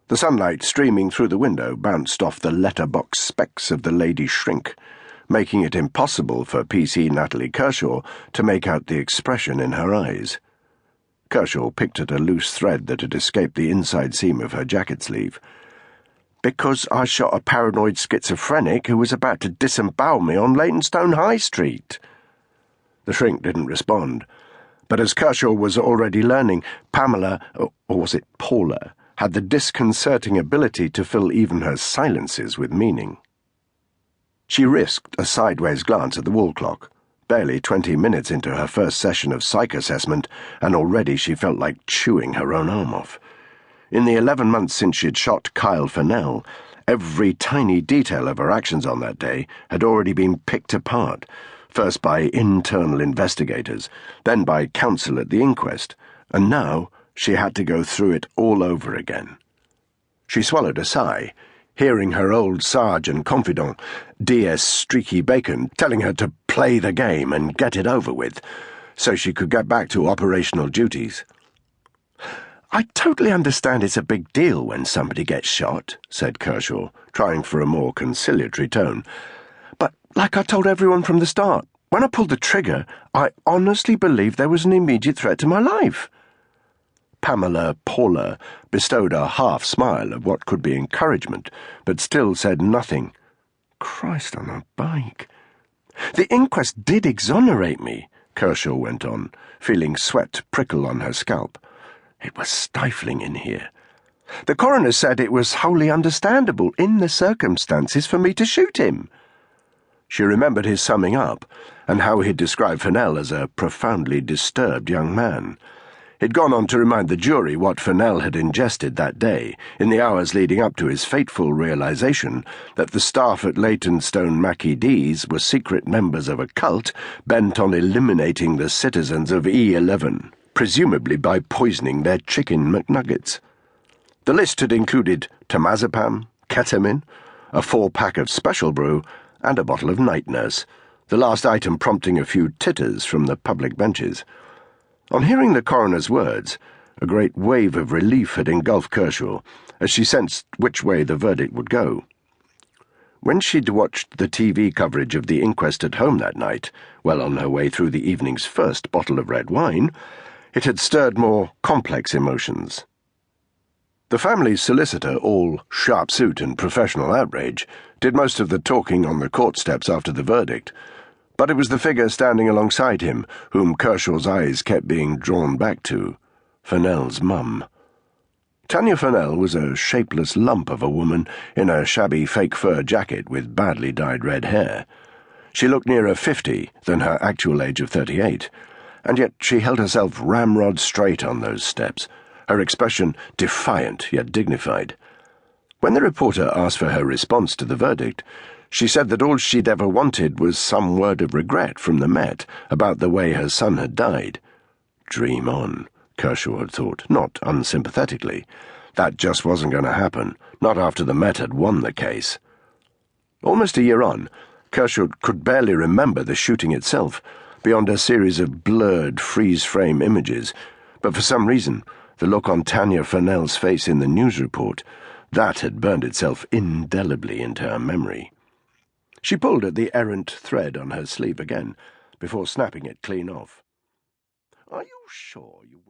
The sunlight streaming through the window bounced off the letterbox specs of the lady shrink, making it impossible for PC Natalie Kershaw to make out the expression in her eyes. Kershaw picked at a loose thread that had escaped the inside seam of her jacket sleeve. "Because I shot a paranoid schizophrenic who was about to disembowel me on Leytonstone High Street." The shrink didn't respond, but as Kershaw was already learning, Pamela, or was it Paula, had the disconcerting ability to fill even her silences with meaning. She risked a sideways glance at the wall clock, barely 20 minutes into her first session of psych assessment, and already she felt like chewing her own arm off. In the 11 months since she'd shot Kyle Fenner, every tiny detail of her actions on that day had already been picked apart, first by internal investigators, then by counsel at the inquest, and now she had to go through it all over again. She swallowed a sigh, hearing her old sarge and confidant, D.S. Streaky Bacon, telling her to play the game and get it over with, so she could get back to operational duties. "I totally understand it's a big deal when somebody gets shot," said Kershaw, trying for a more conciliatory tone. "But like I told everyone from the start, when I pulled the trigger, I honestly believed there was an immediate threat to my life." Paula bestowed a half-smile of what could be encouragement, but still said nothing. Christ on a bike. "The inquest did exonerate me," Kershaw went on, feeling sweat prickle on her scalp. It was stifling in here. "The coroner said it was wholly understandable in the circumstances for me to shoot him." She remembered his summing up, and how he'd described Fennell as a profoundly disturbed young man. He'd gone on to remind the jury what Fennell had ingested that day, in the hours leading up to his fateful realization that the staff at Leytonstone Mackie D's were secret members of a cult bent on eliminating the citizens of E11, presumably by poisoning their chicken McNuggets. The list had included temazepam, ketamine, a 4-pack of special brew, and a bottle of night nurse, the last item prompting a few titters from the public benches. On hearing the coroner's words, a great wave of relief had engulfed Kershaw, as she sensed which way the verdict would go. When she'd watched the TV coverage of the inquest at home that night, well on her way through the evening's first bottle of red wine, it had stirred more complex emotions. The family's solicitor, all sharp suit and professional outrage, did most of the talking on the court steps after the verdict, but it was the figure standing alongside him whom Kershaw's eyes kept being drawn back to, Fennell's mum. Tanya Fennell was a shapeless lump of a woman in a shabby fake fur jacket with badly dyed red hair. She looked nearer 50 than her actual age of 38, and yet she held herself ramrod straight on those steps, her expression defiant yet dignified. When the reporter asked for her response to the verdict, she said that all she'd ever wanted was some word of regret from the Met about the way her son had died. Dream on, Kershaw had thought, not unsympathetically. That just wasn't going to happen, not after the Met had won the case. Almost a year on, Kershaw could barely remember the shooting itself, beyond a series of blurred freeze-frame images, but for some reason, the look on Tanya Fennell's face in the news report, that had burned itself indelibly into her memory. She pulled at the errant thread on her sleeve again, before snapping it clean off. "Are you sure you